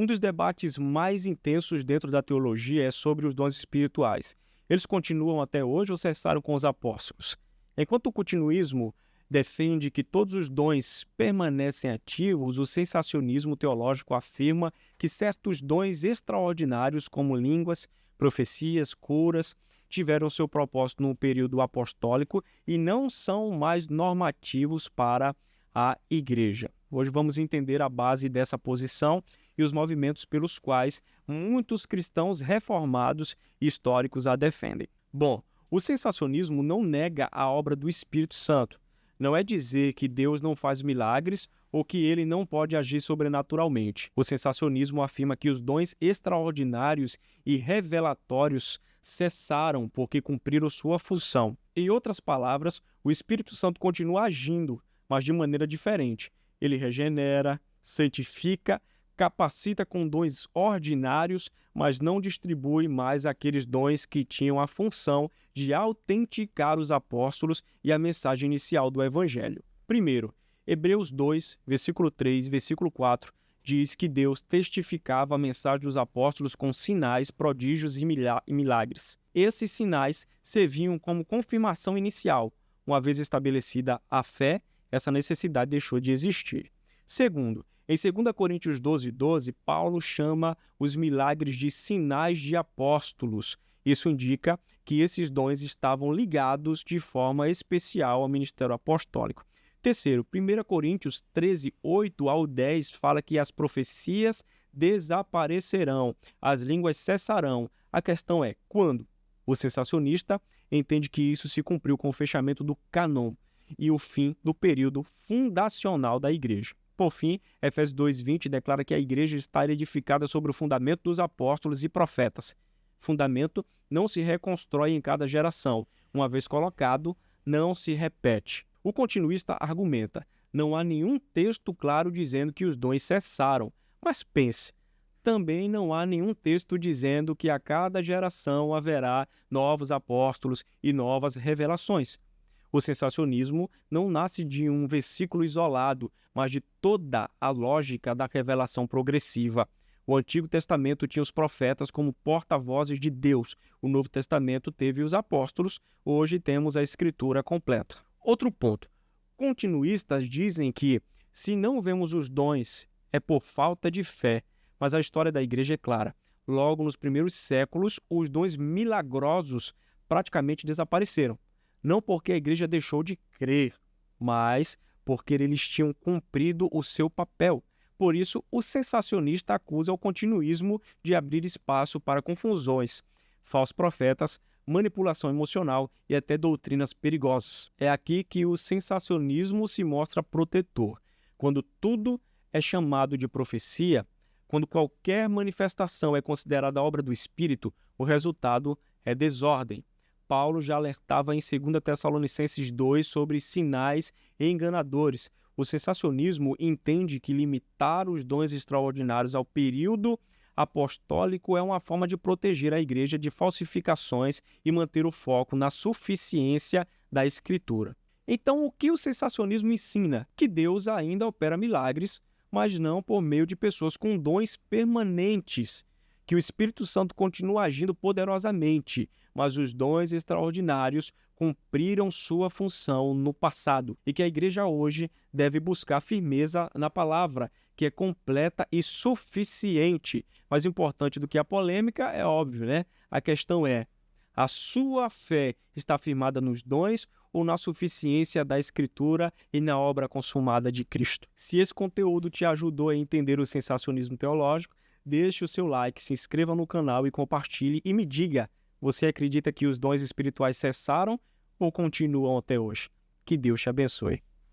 Um dos debates mais intensos dentro da teologia é sobre os dons espirituais. Eles continuam até hoje ou cessaram com os apóstolos? Enquanto o continuismo defende que todos os dons permanecem ativos, o sensacionismo teológico afirma que certos dons extraordinários, como línguas, profecias, curas, tiveram seu propósito no período apostólico e não são mais normativos para a igreja. Hoje vamos entender a base dessa posição e os movimentos pelos quais muitos cristãos reformados históricos a defendem. Bom, o sensacionismo não nega a obra do Espírito Santo. Não é dizer que Deus não faz milagres ou que ele não pode agir sobrenaturalmente. O sensacionismo afirma que os dons extraordinários e revelatórios cessaram porque cumpriram sua função. Em outras palavras, o Espírito Santo continua agindo, mas de maneira diferente. Ele regenera, santifica, capacita com dons ordinários, mas não distribui mais aqueles dons que tinham a função de autenticar os apóstolos e a mensagem inicial do Evangelho. Primeiro, Hebreus 2, versículo 3, versículo 4, diz que Deus testificava a mensagem dos apóstolos com sinais, prodígios e milagres. Esses sinais serviam como confirmação inicial. Uma vez estabelecida a fé, essa necessidade deixou de existir. Segundo, em 2 Coríntios 12, Paulo chama os milagres de sinais de apóstolos. Isso indica que esses dons estavam ligados de forma especial ao ministério apostólico. Terceiro, 1 Coríntios 13, 8 ao 10 fala que as profecias desaparecerão, as línguas cessarão. A questão é quando? O sensacionista entende que isso se cumpriu com o fechamento do cânon e o fim do período fundacional da igreja. Por fim, Efésios 2:20 declara que a igreja está edificada sobre o fundamento dos apóstolos e profetas. Fundamento não se reconstrói em cada geração. Uma vez colocado, não se repete. O continuista argumenta: não há nenhum texto claro dizendo que os dons cessaram. Mas pense, também não há nenhum texto dizendo que a cada geração haverá novos apóstolos e novas revelações. O sensacionismo não nasce de um versículo isolado, mas de toda a lógica da revelação progressiva. O Antigo Testamento tinha os profetas como porta-vozes de Deus. O Novo Testamento teve os apóstolos. Hoje temos a Escritura completa. Outro ponto. Continuistas dizem que, se não vemos os dons, é por falta de fé. Mas a história da igreja é clara. Logo nos primeiros séculos, os dons milagrosos praticamente desapareceram. Não porque a igreja deixou de crer, mas porque eles tinham cumprido o seu papel. Por isso, o sensacionista acusa o continuismo de abrir espaço para confusões, falsos profetas, manipulação emocional e até doutrinas perigosas. É aqui que o sensacionismo se mostra protetor. Quando tudo é chamado de profecia, quando qualquer manifestação é considerada obra do Espírito, o resultado é desordem. Paulo já alertava em 2 Tessalonicenses 2 sobre sinais enganadores. O sensacionismo entende que limitar os dons extraordinários ao período apostólico é uma forma de proteger a igreja de falsificações e manter o foco na suficiência da Escritura. Então, o que o sensacionismo ensina? Que Deus ainda opera milagres, mas não por meio de pessoas com dons permanentes. Que o Espírito Santo continua agindo poderosamente, mas os dons extraordinários cumpriram sua função no passado e que a igreja hoje deve buscar firmeza na palavra, que é completa e suficiente. Mais importante do que a polêmica é óbvio, né? A questão é: a sua fé está firmada nos dons ou na suficiência da Escritura e na obra consumada de Cristo? Se esse conteúdo te ajudou a entender o sensacionismo teológico, deixe o seu like, se inscreva no canal e compartilhe e me diga, você acredita que os dons espirituais cessaram ou continuam até hoje? Que Deus te abençoe.